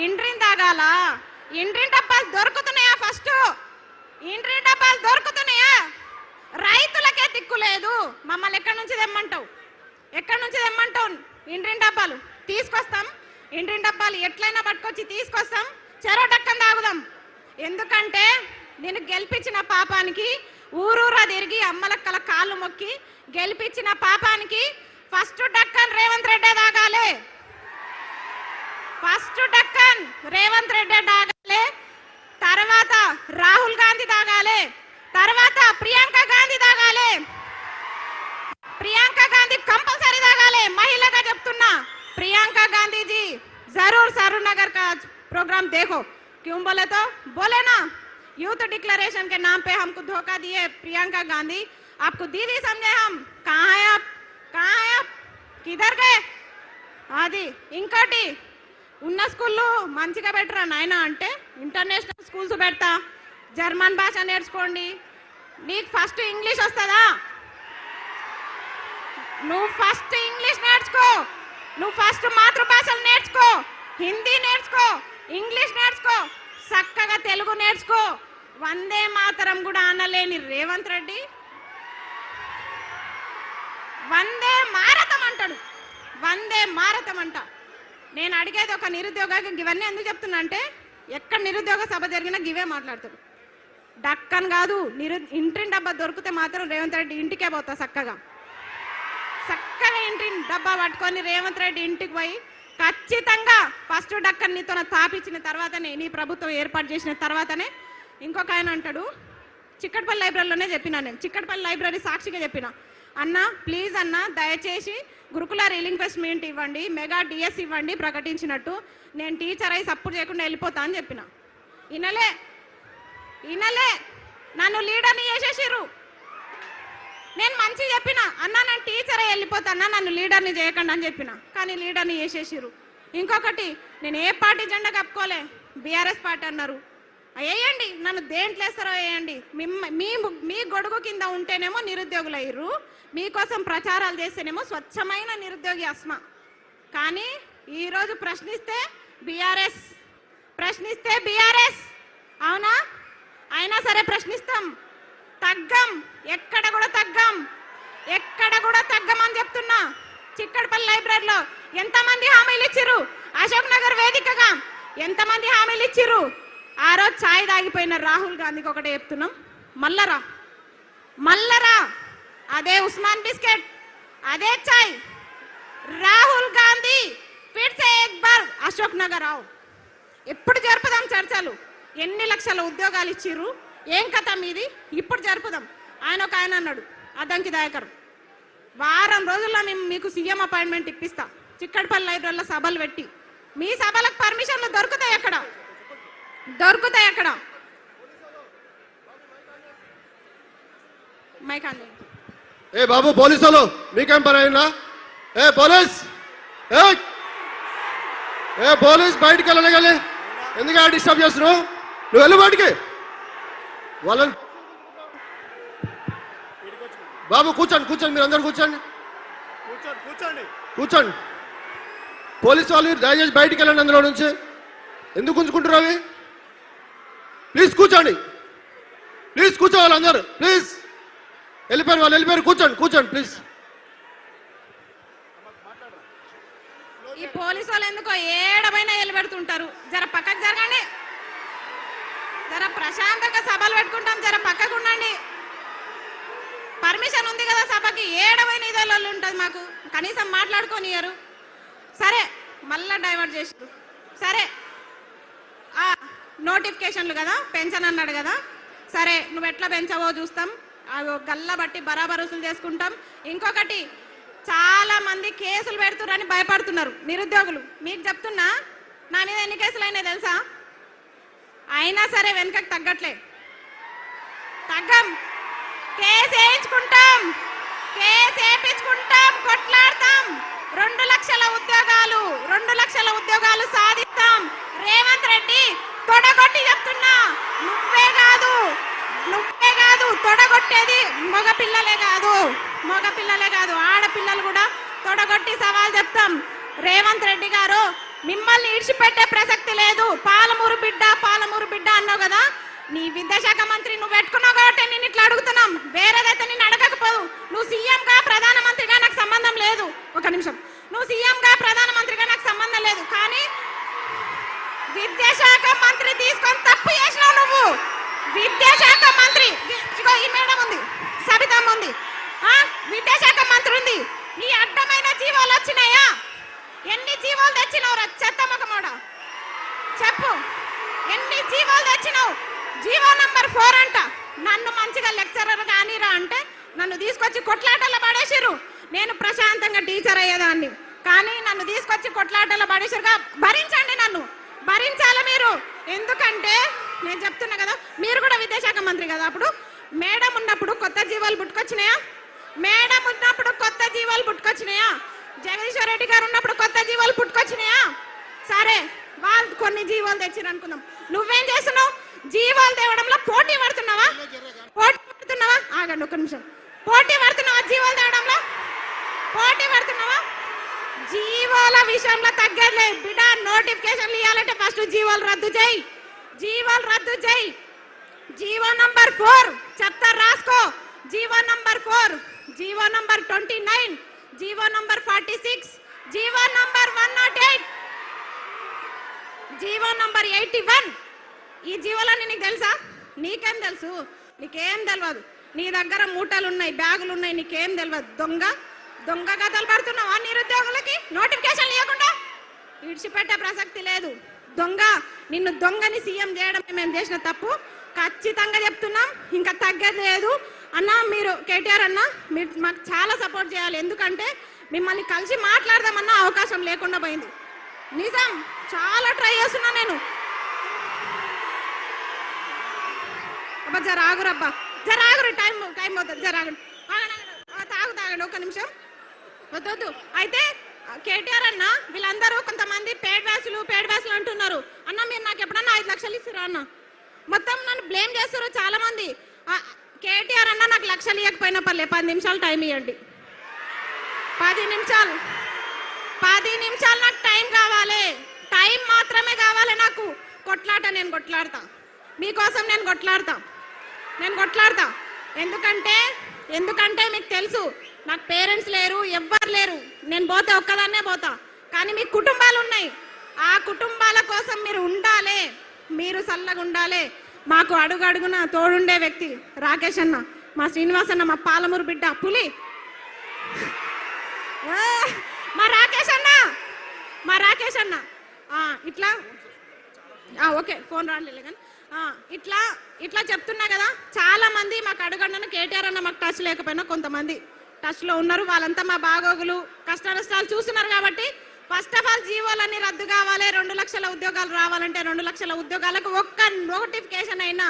ఇండ్రిని తాగాల? ఇండ్రిని డబ్బాలు దొరుకుతున్నాయా? ఫస్ట్ ఇండ్రి డబ్బాలు దొరుకుతున్నాయా? రైతులకే దిక్కు లేదు. మమ్మల్ని ఎక్కడి నుంచి తెమ్మంటావు? ఎక్కడి నుంచి తెమ్మంటావు? ఇండ్రిని డబ్బాలు తీసుకొస్తాం. ఇండ్రిని డబ్బాలు ఎట్లయినా పట్టుకొచ్చి తీసుకొస్తాం. చెరో డక్కన్ తాగుదాం. ఎందుకంటే నేను గెలిపించిన పాపానికి ఊరూరా తిరిగి అమ్మలక్కల కాళ్ళు మొక్కి గెలిపించిన పాపానికి ఫస్ట్ డక్కన్ రేవంత్ రెడ్డి తాగాలి. ఫస్ట్ డక్కన్ రేవంత్ రెడ్డి తాగాలి. తర్వాత రాహుల్ గాంధీ తాగాలి. తర్వాత ప్రియాంక గాంధీ తాగాలి. ప్రియాంక గాంధీ कंपलसरी తాగాలి. మహిళగా చెప్తున్నా, प्रियंका गांधी जी जरूर सरूर नगर का प्रोग्राम देखो. क्यों बोले तो बोले ना, यूथ डिक्लेरेशन के नाम पे हमको धोखा दिए प्रियंका गांधी. आपको दीदी समझे हम? कहाँ है आप? कहाँ है आप? किधर गए? అది ఇంకోటి ఉన్న స్కూల్లో మంచిగా పెట్టరా నాయన అంటే ఇంటర్నేషనల్ స్కూల్స్ పెడతా, జర్మన్ భాష నేర్చుకోండి. నీకు ఫస్ట్ ఇంగ్లీష్ వస్తుందా? నువ్వు ఫస్ట్ ఇంగ్లీష్ నేర్చుకో. నువ్వు ఫస్ట్ మాతృభాషలు నేర్చుకో. హిందీ నేర్చుకో, ఇంగ్లీష్ నేర్చుకో, చక్కగా తెలుగు నేర్చుకో. వందే మాతరం కూడా అనలేని రేవంత్ రెడ్డి వందే మారతం అంటాడు. వందే మారతం అంట. నేను అడిగేది ఒక నిరుద్యోగ, ఇవన్నీ ఎందుకు చెప్తున్నా అంటే ఎక్కడ నిరుద్యోగ సభ జరిగినా గివే మాట్లాడతాడు. డక్కన్ కాదు, ఇంటిని డబ్బా దొరికితే మాత్రం రేవంత్ రెడ్డి ఇంటికే పోతా. చక్కగా చక్కగా ఇంటిని డబ్బా పట్టుకొని రేవంత్ రెడ్డి ఇంటికి పోయి ఖచ్చితంగా ఫస్ట్ డక్కన్ నీతో తాపించిన తర్వాతనే, నీ ప్రభుత్వం ఏర్పాటు చేసిన తర్వాతనే. ఇంకొక ఆయన అంటాడు, చిక్కడపల్లి లైబ్రరీలోనే చెప్పినా నేను, చిక్కడపల్లి లైబ్రరీ సాక్షిగా చెప్పిన, అన్న ప్లీజ్ అన్న దయచేసి గురుకుల రీలింక్వెస్ట్మెంట్ ఇవ్వండి, మెగా డిఎస్ ఇవ్వండి ప్రకటించినట్టు. నేను టీచర్ అయి సపోర్ట్ చేయకుండా వెళ్ళిపోతా అని చెప్పిన. ఇనలే నన్ను లీడర్ని చేసేసిర్రు. నేను మంచి చెప్పిన, అన్న నేను టీచర్ అయి వెళ్ళిపోతానా, నన్ను లీడర్ని చేయకండి అని చెప్పిన. కానీ లీడర్ని చేసేసిర్రు. ఇంకొకటి, నేను ఏ పార్టీ జెండా కప్పుకోలే, బీఆర్ఎస్ పార్టీ అన్నారు. వేయండి, నన్ను దేంట్లో వేస్తారో వేయండి. మీ గొడుగు కింద ఉంటేనేమో నిరుద్యోగులు అయ్యారు, మీకోసం ప్రచారాలు చేస్తేనేమో స్వచ్ఛమైన నిరుద్యోగి అస్మా. కానీ ఈరోజు ప్రశ్నిస్తే బీఆర్ఎస్ అవునా? అయినా సరే ప్రశ్నిస్తాం, తగ్గం, ఎక్కడ కూడా తగ్గం అని చెప్తున్నా. చిక్కడపల్లి లైబ్రరీలో ఎంతమంది హామీలు ఇచ్చిర్రు? అశోక్ నగర్ వేదికగా ఎంతమంది హామీలు ఇచ్చిర్రు? ఆ రోజు ఛాయ్ తాగిపోయిన రాహుల్ గాంధీకి ఒకటే చెప్తున్నాం, మల్లరా అదే ఉస్మాన్ బిస్కెట్, అదే ఛాయ్. రాహుల్ గాంధీ ఫిర్ సే ఏక్ బార్ అశోక్ నగర్ ఆవు. ఎప్పుడు జరుపుదాం చర్చలు? ఎన్ని లక్షల ఉద్యోగాలు ఇచ్చిర్రు? ఏం కథ మీది? ఇప్పుడు జరుపుదాం. ఒక ఆయన అన్నాడు, అద్దంకి దయాకర్, వారం రోజుల్లో మీకు సీఎం అపాయింట్మెంట్ ఇప్పిస్తా, చిక్కడపల్లి లైబ్రరీలో సభలు పెట్టి. మీ సభలకు పర్మిషన్లు దొరుకుతాయి అక్కడ? ఏ బాబు పోలీసులు మీకేం పని అయినా? ఏ పోలీస్ బయటికి వెళ్ళగలి, ఎందుకు డిస్టర్బ్ చేస్తున్నావు? నువ్వు వెళ్ళు బయటికి. వాళ్ళని బాబు కూర్చోండి, మీరు అందరు కూర్చోండి. పోలీసు వాళ్ళు దయచేసి బయటికి వెళ్ళండి అందులో నుంచి. ఎందుకు ఉంచుకుంటారు అవి? ప్లీజ్ కూర్చోండి, కూర్చోవాలి అందరు. ప్లీజ్ వెళ్ళిపోయారు, కూర్చోండి ప్లీజ్. ఈ పోలీసు వాళ్ళు ఎందుకో ఏడమైనా పెడుతుంటారు. జర పక్కకు జరగండి, జర ప్రశాంతంగా సభలు పెట్టుకుంటాం, జర పక్కకు ఉండండి. పర్మిషన్ ఉంది కదా సభకి, ఏడమైన ఇదేళ్ళు ఉంటుంది మాకు, కనీసం మాట్లాడుకోనియరు. సరే మళ్ళా డైవర్ట్ చేసారు. సరే నోటిఫికేషన్లు కదా, పెన్షన్ అన్నాడు కదా, సరే నువ్వు ఎట్లా పెంచవో చూస్తాం, గల్ల బట్టి బరాబర్ వసూలు చేసుకుంటాం. ఇంకొకటి, చాలా మంది కేసులు పెడుతున్నారని భయపడుతున్నారు నిరుద్యోగులు. మీకు చెప్తున్నా, నా మీద ఎన్ని కేసులు అయినాయి తెలుసా? అయినా సరే వెనుకకు తగ్గం. కేసు వేయించుకుంటాం, కొట్లాడతాం. 2 లక్షల ఉద్యోగాలు సాధిస్తాం. రేవంత్ రెడ్డి తొడగొట్టి చెప్తున్నా, నువ్వే కాదు తొడగొట్టేది మగపిల్లలే కాదు, ఆడపిల్లలు కూడా తొడగొట్టి సవాల్ చెప్తాం. రేవంత్ రెడ్డి గారు, మిమ్మల్ని ఇడిచిపెట్టే ప్రసక్తి లేదు. కదా, నీ విద్యాశాఖ మంత్రి నువ్వు పెట్టుకున్నావు కాబట్టి నేను ఇట్లా అడుగుతున్నాం. వేరేదైతే నేను అడగకపోదు. నువ్వు సీఎంగా ప్రధానమంత్రిగా నాకు సంబంధం లేదు. ఒక నిమిషం, నువ్వు సీఎంగా ప్రధానమంత్రిగా నాకు సంబంధం లేదు. కానీ విద్యాశాఖ మంత్రి తీసుకొని తప్పు చేసినావు నువ్వు. విద్యాశాఖ మంత్రి, ఇగో ఈ మేడం ఉంది, సబితమ్మ ఉంది, విద్యాశాఖ మంత్రి ఉంది. నీ అడ్డమైన జీవాలు వచ్చినాయా? ఎన్ని జీవాలు తెచ్చినావు చెత్త మొకమోడ? చెప్పు, ఎన్ని జీవాలు తెచ్చినావు? జీవో నంబర్ 4 అంట. నన్ను మంచిగా లెక్చరర్ కానీరా అంటే నన్ను తీసుకొచ్చి కొట్లాటలో పడేసిర్రు. నేను ప్రశాంతంగా టీచర్ అయ్యేదాన్ని, కానీ నన్ను తీసుకొచ్చి కొట్లాటలో పడేసిరుగా. భరించండి, నన్ను భరించాలి మీరు. ఎందుకంటే నేను చెప్తున్నా కదా, మీరు కూడా విద్యాశాఖ మంత్రి కదా. అప్పుడు మేడం ఉన్నప్పుడు కొత్త జీవాలు పుట్టుకొచ్చినాయా? మేడం ఉన్నప్పుడు కొత్త జీవాలు పుట్టుకొచ్చినాయా? జగదీశ్వర్ రెడ్డి గారు ఉన్నప్పుడు కొత్త జీవాలు పుట్టుకొచ్చినాయా? సరే, వాళ్ళు కొన్ని జీవాలు తెచ్చిరు అనుకుందాం. నువ్వేం చేస్తున్నావు? జీవాలు తేవడంలో పోటీ పడుతున్నావా? ఆగండి ఒక నిమిషం. పోటీ పడుతున్నావా? జీవాలు తేవడంలో పోటీ పడుతున్నావా? జీవాల విషయంలో తగ్గలే బిడ్డ. నోటిఫికేషన్లు ఇవ్వాలంటే ఫస్ట్ జీవాలు రద్దు చేయి, జీవాలు రద్దు చేయి. జీవో నంబర్ 4 చెప్తా, రాసుకో. GO number 4, GO number 29, GO number 46, GO number 108, GO number 81. ఈ జీవోలన్నీ నీకు తెలుసా? నీకేం తెలుసు? నీకేం తెలియదు. నీ దగ్గర మూటలు ఉన్నాయి, బ్యాగులు ఉన్నాయి, నీకేం తెలియదు. దొంగ కథలు పడుతున్నావా? నిరుద్యోగులకి నోటిఫికేషన్ ఇవ్వకుండా విడిచిపెట్టే ప్రసక్తి లేదు. నిన్ను దొంగని సీఎం చేయడం మేము చేసిన తప్పు, ఖచ్చితంగా చెప్తున్నాం. ఇంకా తగ్గేది లేదు అన్న. మీరు కేటీఆర్ అన్న, మీరు మాకు చాలా సపోర్ట్ చేయాలి. ఎందుకంటే మిమ్మల్ని కలిసి మాట్లాడదామన్న అవకాశం లేకుండా పోయింది. నిజం, చాలా ట్రై చేస్తున్నా నేను. అబ్బా జరాగురబ్బా, జరాగురు, టైం అవుతుంది. జరాగురు, తాగండి ఒక నిమిషం. వద్దు. అయితే కేటీఆర్ అన్న, వీళ్ళందరూ కొంతమంది పేడ్ బ్యాచ్లు అంటున్నారు. అన్న మీరు నాకు ఎప్పుడన్నా 5 లక్షలు ఇస్తారా అన్న? మొత్తం నన్ను బ్లేమ్ చేస్తారు చాలా మంది. కేటీఆర్ అన్న నాకు లక్షలు ఇవ్వకపోయినా పర్లే, 10 నిమిషాలు టైం ఇవ్వండి. 10 నిమిషాలు నాకు టైం కావాలి. టైం మాత్రమే కావాలి నాకు. కొట్లాట నేను కొట్లాడతా, మీకోసం నేను కొట్లాడతా. ఎందుకంటే మీకు తెలుసు, నాకు పేరెంట్స్ లేరు, ఎవ్వరు లేరు. నేను పోతే ఒక్కదాన్నే పోతా. కానీ మీ కుటుంబాలు ఉన్నాయి. ఆ కుటుంబాల కోసం మీరు ఉండాలి, మీరు చల్లగా ఉండాలి. మాకు అడుగడుగున తోడుండే వ్యక్తి రాకేష్ అన్న, మా శ్రీనివాస్ అన్న, మా పాలమూరు బిడ్డ పులి, మా రాకేష్ అన్న ఇట్లా ఓకే, ఫోన్ రాలేదు కానీ ఇట్లా చెప్తున్నా కదా. చాలా మంది మాకు అడుగడుగున కేటీఆర్ అన్న మాకు టచ్ లేకపోయినా కొంతమంది టచ్ లో ఉన్నారు. వాళ్ళంతా మా బాగోగులు కష్ట నష్టాలు చూస్తున్నారు. కాబట్టి ఫస్ట్ ఆఫ్ ఆల్ జీవోలన్నీ రద్దు కావాలి. 2 లక్షల ఉద్యోగాలు రావాలంటే 2 లక్షల ఉద్యోగాలకు ఒక్క నోటిఫికేషన్ అయినా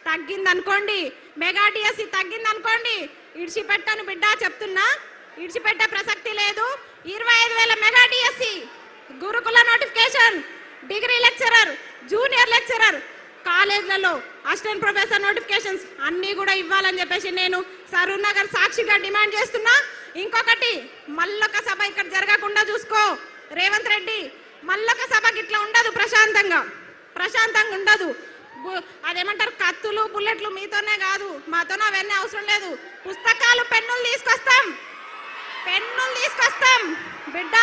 తగ్గిందనుకోండి, మెగా డిఎస్సి తగ్గిందనుకోండి, ఇడిచిపెట్టాను బిడ్డ, చెప్తున్నా. ఇడిచిపెట్టే ప్రసక్తి లేదు. 25,000 mega DSC, Gurukula notification, degree lecturer, junior lecturer, కాలేజ్లలో అసిస్టెంట్ ప్రొఫెసర్ నోటిఫికేషన్స్ అన్ని కూడా ఇవ్వాలని చెప్పేసి నేను సరూర్ నగర్ సాక్షిగా డిమాండ్ చేస్తున్నా. ఇంకొకటి, మల్లొక సభ ఇక్కడ జరగకుండా చూసుకో రేవంత్ రెడ్డి. మల్లొక సభకి ఇట్లా ఉండదు, ప్రశాంతంగా ఉండదు. అదేమంటారు, కత్తులు బుల్లెట్లు మీతోనే కాదు, మాతోనే అవన్నీ అవసరం లేదు. పుస్తకాలు, పెన్నులు తీసుకొస్తాం బిడ్డ.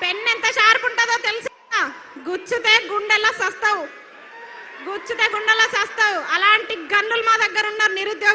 పెన్ను ఎంత షార్ప్ ఉంటుందో తెలుసా? గుచ్చితే గుండెలా సస్తావు. అలాంటి గన్నులు మా దగ్గర ఉన్నారు నిరుద్యోగులు.